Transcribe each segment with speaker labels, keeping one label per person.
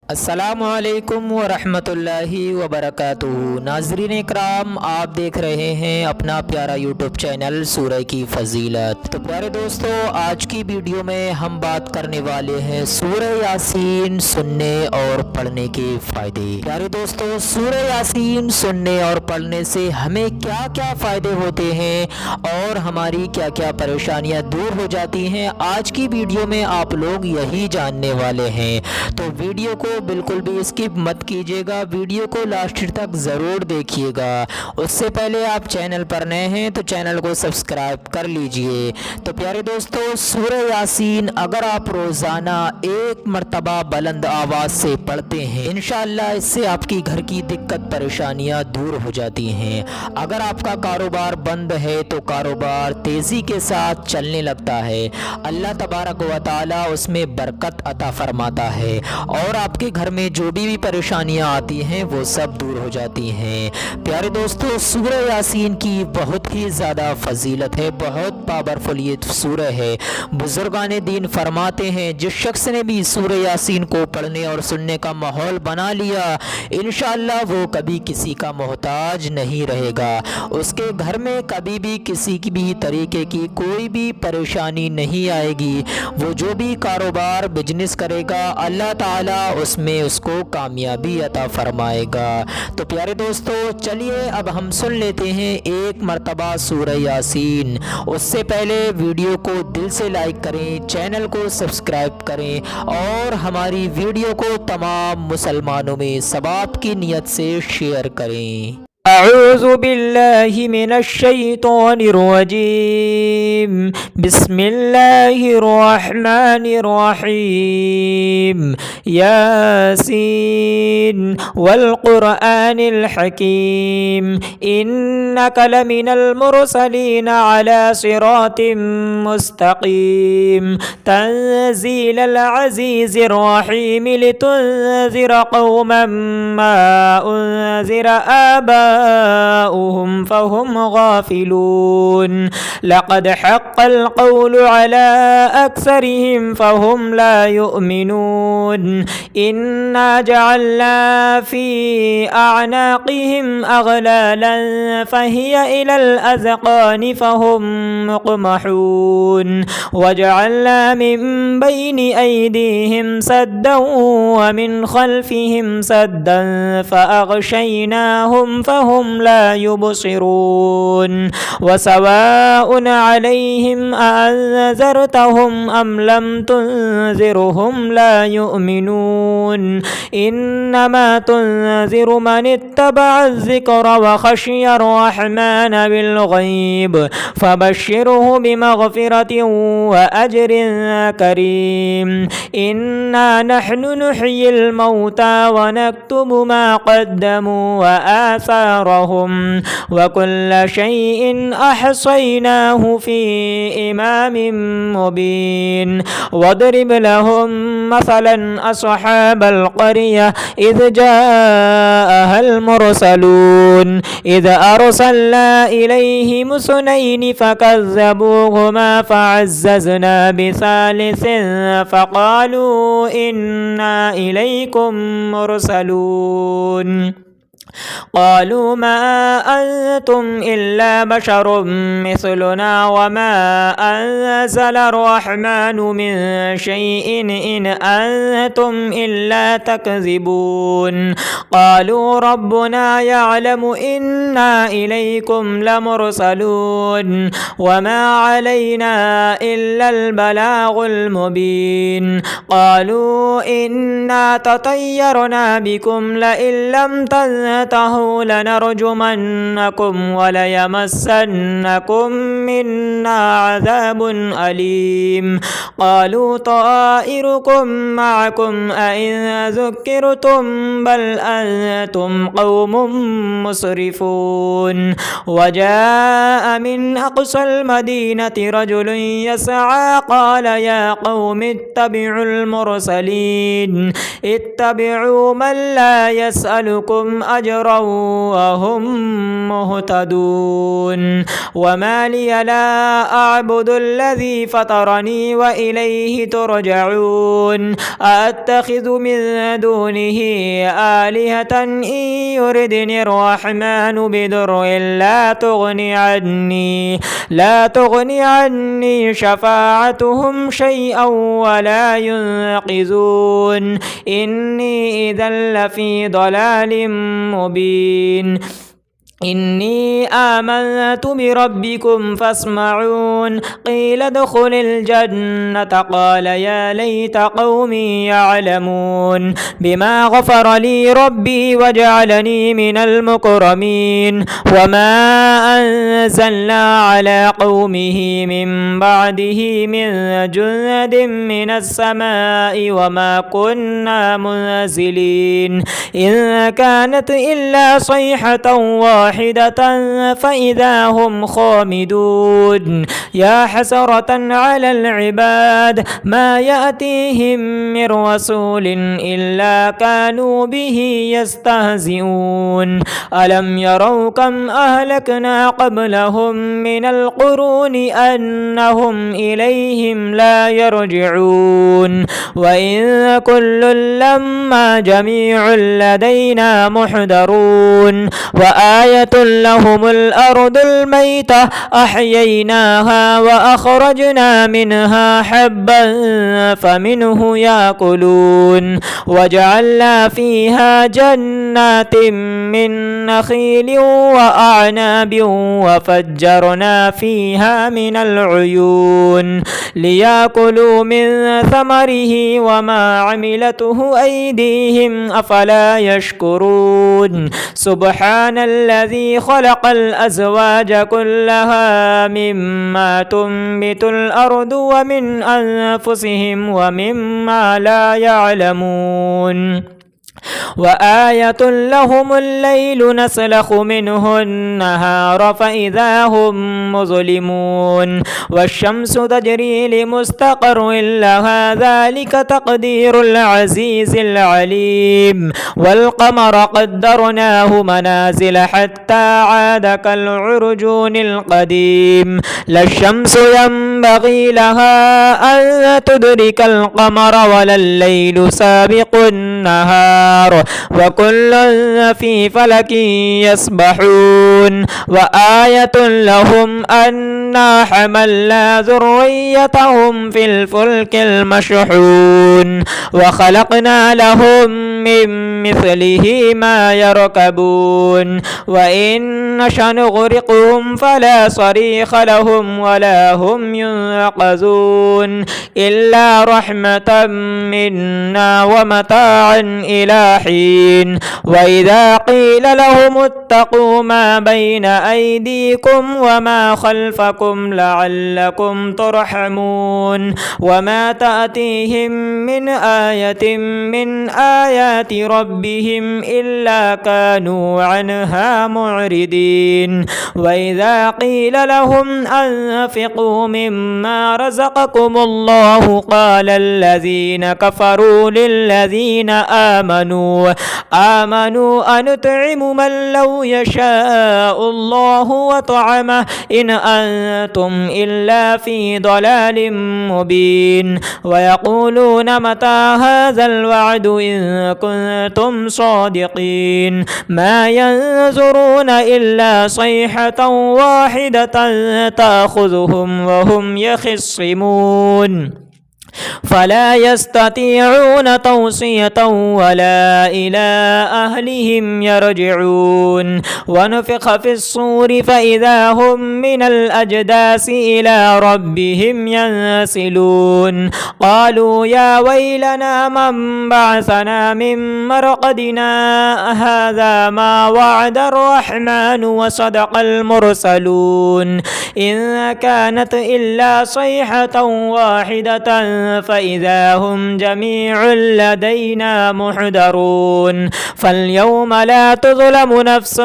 Speaker 1: अस्सलामुअलैकुम वरहमतुल्लाहि वबरकातुहू। नाज़रीन इकराम, आप देख रहे हैं अपना प्यारा यूट्यूब चैनल सूरह की फ़जीलत। तो प्यारे दोस्तों, आज की वीडियो में हम बात करने वाले हैं सूरह यासीन सुनने और पढ़ने के फ़ायदे। प्यारे दोस्तों, सूरह यासीन सुनने और पढ़ने से हमें क्या क्या फ़ायदे होते हैं और हमारी क्या क्या परेशानियाँ दूर हो जाती हैं, आज की वीडियो में आप लोग यही जानने वाले हैं। तो वीडियो को बिल्कुल भी स्किप मत कीजिएगा, वीडियो को लास्ट तक ज़रूर देखिएगा। उससे पहले आप चैनल पर नए हैं तो चैनल को सब्सक्राइब कर लीजिए। तो प्यारे दोस्तों, सूरह यासीन अगर आप रोज़ाना एक मरतबा बुलंद आवाज़ से पढ़ते हैं, इंशाअल्लाह इससे आपकी घर की दिक्कत परेशानियां दूर हो जाती हैं। अगर आपका कारोबार बंद है तो कारोबार तेज़ी के साथ चलने लगता है, अल्लाह तबारक व तआला उसमें बरकत अता फरमाता है और आपके घर में जो भी परेशानियां आती हैं वो सब दूर हो जाती हैं। प्यारे दोस्तों, सूरह यासीन की बहुत ही ज़्यादा फजीलत है, बहुत पावरफुल ये सूरह है। बुजुर्गान दीन फरमाते हैं, जिस शख्स ने भी सूरह यासीन को पढ़ने और सुनने का माहौल बना लिया, इंशाअल्लाह वो कभी किसी का मोहताज नहीं रहेगा। उसके घर में कभी भी किसी की भी तरीके की कोई भी परेशानी नहीं आएगी। वो जो भी कारोबार बिजनेस करेगा, अल्लाह ताला उसमें उसको कामयाबी अता फरमाएगा। तो प्यारे दोस्तों, चलिए अब हम सुन लेते हैं एक मरतबा सूरह यासीन। उससे पहले वीडियो को दिल से लाइक करें, चैनल को सब्सक्राइब करें और हमारी वीडियो को तमाम मुसलमानों में सवाब की नियत से शेयर करें। अऊज़ु बिल्लाहि मिनश शैतानिर रजीम। बिस्मिल्लाहिर रहमानिर रहीम। यासीन वल क़ुरआनिल हकीम। इन्नका लमिनल मुरसलीन अला सिरातिम मुस्तक़ीम। तंज़ीलल अज़ीज़िर रहीम लितुनज़िर क़ौमन मा उनज़िर आबाउहुम फ़हुम गाफ़िलून। लक़द हक़्क़ल क़ौलु अला अक्सरिहिम फ़हुम ला युमिनून। इन्ना जअलना फ़ी अअनाक़िहिम अग़लालन फ़हिय इलल अज़क़ानि फ़हुम मुक़महून। वजअलना मिन बैनि अयदीहिम सद्दन व मिन ख़ल्फ़िहिम सद्दन फ़अग़शयनाहुम फ़हुम ला युबसिरून। वसवाउन अलैहिम अअन्ज़रतहुम अम लम तुनज़िरहुम ला युमिनून। इन्नमा तुनज़िरु मन इत्तबअ-ज़्ज़िक्र व ख़शिय अर्रहमान बिल-ग़ैब फ़बश्शिरहु बिमग़फ़िरतिन व अज्रिन करीम। इन्ना नहनु नुह्यिल मौता व नक्तुबु मा क़द्दमू व आसारहुम व कुल्ल शैइन अहसैनाहु फ़ी इमामिन मुबीन। वद्रिब लहुम मसलन अस्हाबल क़रिया इज़ जाअहल मुरसलून। इज़ अरसलना इलैहिम इस्नैनि फ़कज़्ज़बूहुमा फ़अज़्ज़ज़ना बिसालिसिन फ़क़ालू इन्ना इलैकुम मुरसलून। क़ालू मा अंतुम इल्ला बशरुम मिस्लुना वमा अंज़ल अर्रहमानु मिन शैइन इन अंतुम इल्ला तकज़िबून। क़ालू रब्बुना यअलमु इन्ना इलैकुम लमुरसलून वमा अलैना इल्लल बलागुल मुबीन। क़ालू इन्ना ततय्यरना बिकुम लइन लम तंतहू लनरजुमन्नकुम वलयमस्सन्नकुम मिन्ना अज़ाबुन अलीम। क़ालू ताइरुकुम मअकुम अइन ज़ुक्किरतुम बल अंतुम क़ौमुम मुस्रिफून। वजाअ मिन अक़सल मदीनति रजुलुन यसअ क़ाल या क़ौमि इत्तबिउल मुरसलीन। इत्तबिउ मन ला यसअलुकुम अज أجرا وهم مهتدون وما لي لا أعبد الذي فطرني وإليه ترجعون أتخذ من دونه آلهة إن يردني الرحمن بدر لا تغني عني شفاعتهم شيئا ولا ينقذون إني إذا لفي ضلال مبين إني آمنت بربكم فاسمعون قيل ادخل الجنة قال يا ليت قومي يعلمون بما غفر لي ربي وجعلني من المكرمين وما أنزلنا على قومه من بعده من جند من السماء وما كنا منزلين إن كانت إلا صيحة واحدة فإذا هم خامدون يا حسرة على العباد ما يأتيهم من رسول إلا كانوا به يستهزئون ألم يروا كم أهلكنا قبلهم من القرون أنهم إليهم لا يرجعون وإن كل لما جميع لدينا محضرون وآية لهم الأرض الميتة أحييناها وأخرجنا منها حبا فمنه يأكلون وجعلنا فيها جنات من نخيل وأعناب وفجرنا فيها من العيون ليأكلوا من ثمره وما عملته أيديهم أفلا يشكرون سبحان الذي خلق الأزواج كلها مما تنبت الأرض ومن أنفسهم ومما لا يعلمون وآية لهم الليل نسلخ منه النهار فإذا هم مظلمون والشمس تجري لمستقر لها ذلك تقدير العزيز العليم والقمر قدرناه منازل حتى عاد كالعرجون القديم لا الشمس ينبغي لها أن تدرك القمر ولا الليل سابق النهار وكل في فلك يسبحون وآية لهم أنا حملنا ذريتهم في الفلك المشحون وخلقنا لهم من مثله ما يركبون وإن نشأ نغرقهم فلا صريخ لهم ولا هم ينقذون إلا رحمة منا ومتاعا إلى حين وإذا قيل لهم اتقوا ما بين أيديكم وما خلفكم لعلكم ترحمون وما تأتيهم من آية من آيات ربهم إلا كانوا عنها معرضين وإذا قيل لهم أنفقوا مما رزقكم الله قال الذين كفروا للذين آمنوا أنطعم من لو يشاء الله وطعمه إن أنتم إلا في ضلال مبين ويقولون متى هذا الوعد إن كنتم صادقين ما ينظرون إلا صيحة واحدة تأخذهم وهم يخصمون فلا يستطيعون توصية ولا إلى أهلهم يرجعون ونفخ في الصور فإذا هم من الأجداث إلى ربهم ينسلون قالوا يا ويلنا من بعثنا من مرقدنا هذا ما وعد الرحمن وصدق المرسلون إن كانت إلا صيحة واحدة فإذا هم جميع لدينا محضرون فاليوم لا تظلم نفس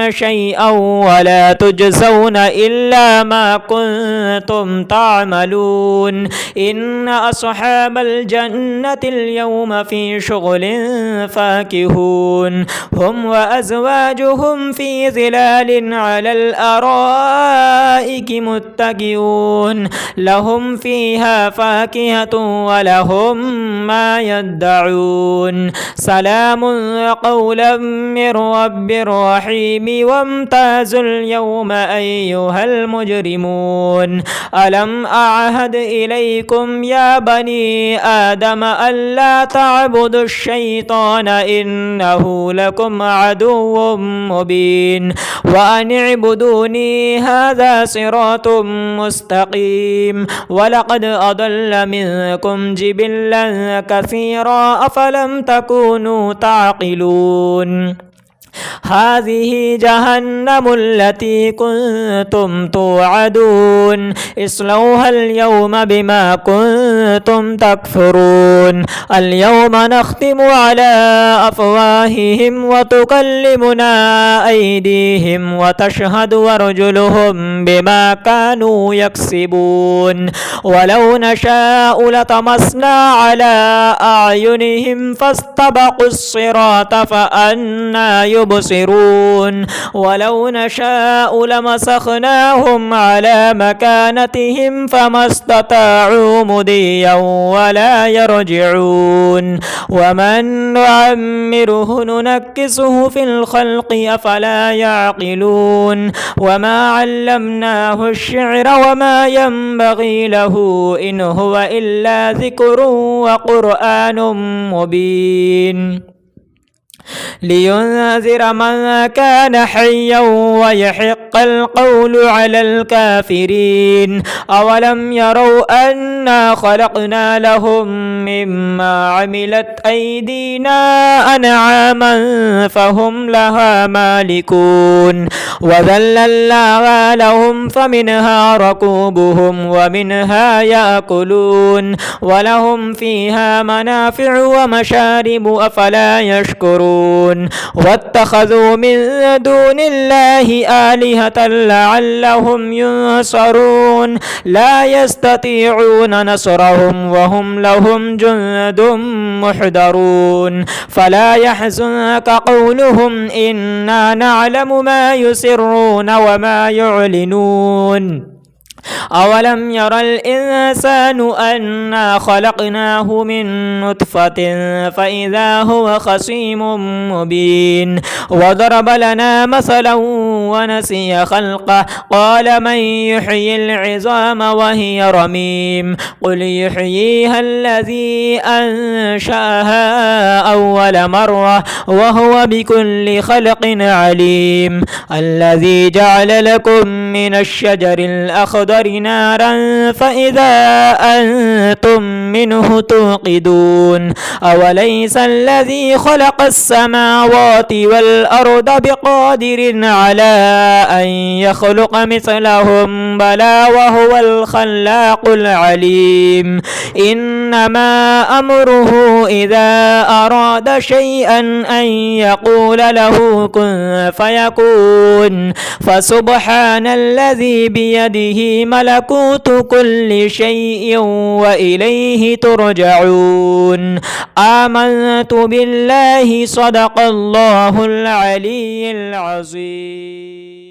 Speaker 1: شيئا ولا تجزون إلا ما كنتم تعملون إن أصحاب الجنة اليوم في شغل فاكهون هم وأزواجهم في ظلال على الأرائك متكئون لهم فيها فاكهة ولهم ما يدعون سلام قولا من رب رحيم وامتازوا اليوم أيها المجرمون ألم أعهد إليكم يا بني آدم ألا تعبدوا الشيطان إنه لكم عدو مبين وأن اعبدوني هذا صراط مستقيم ولقد أضل منكم جبلا كثيرا أفلم تكونوا تعقلون هذه جهنم التي كنتم توعدون اصلوها اليوم بما كنتم تكفرون اليوم نختم على أفواههم وتكلمنا أيديهم وتشهد أرجلهم بما كانوا يكسبون ولو نشاء لطمسنا على أعينهم فاستبقوا الصراط فأنى يبصرون ولو نشاء لمسخناهم على مكانتهم فما استطاعوا مضيا ولا يرجعون ومن نعمره ننكسه في الخلق أفلا يعقلون وما علمناه الشعر وما ينبغي له إن هو إلا ذكر وقرآن مبين لينذر من كان حيا ويحق القول على الكافرين أولم يروا أنا خلقنا لهم مما عملت أيدينا أنعاما فهم لها مالكون وذللناها لهم فمنها ركوبهم ومنها يأكلون ولهم فيها منافع ومشارب أفلا يشكرون واتخذوا من دون الله آلهة لعلهم ينصرون لا يستطيعون نصرهم وهم لهم جند محضرون فلا يحزنك قولهم إنا نعلم ما يسرون وما يعلنون أولم ير الإنسان أنا خلقناه من نطفة فإذا هو خصيم مبين وضرب لنا مثلا ونسي خلقه قال من يحيي العظام وهي رميم قل يحييها الذي أنشأها أول مرة وهو بكل خلق عليم الذي جعل لكم من الشجر الأخضر نارا فإذا أنتم منه توقدون أوليس الذي خلق السماوات والأرض بقادر على أن يخلق مثلهم بلى وهو الخلاق العليم إنما أمره إذا أراد شيئا أن يقول له كن فيكون فسبحان الذي بيده ملكوت كل شيء وإليه ترجعون آمنت بالله صدق الله العلي العظيم.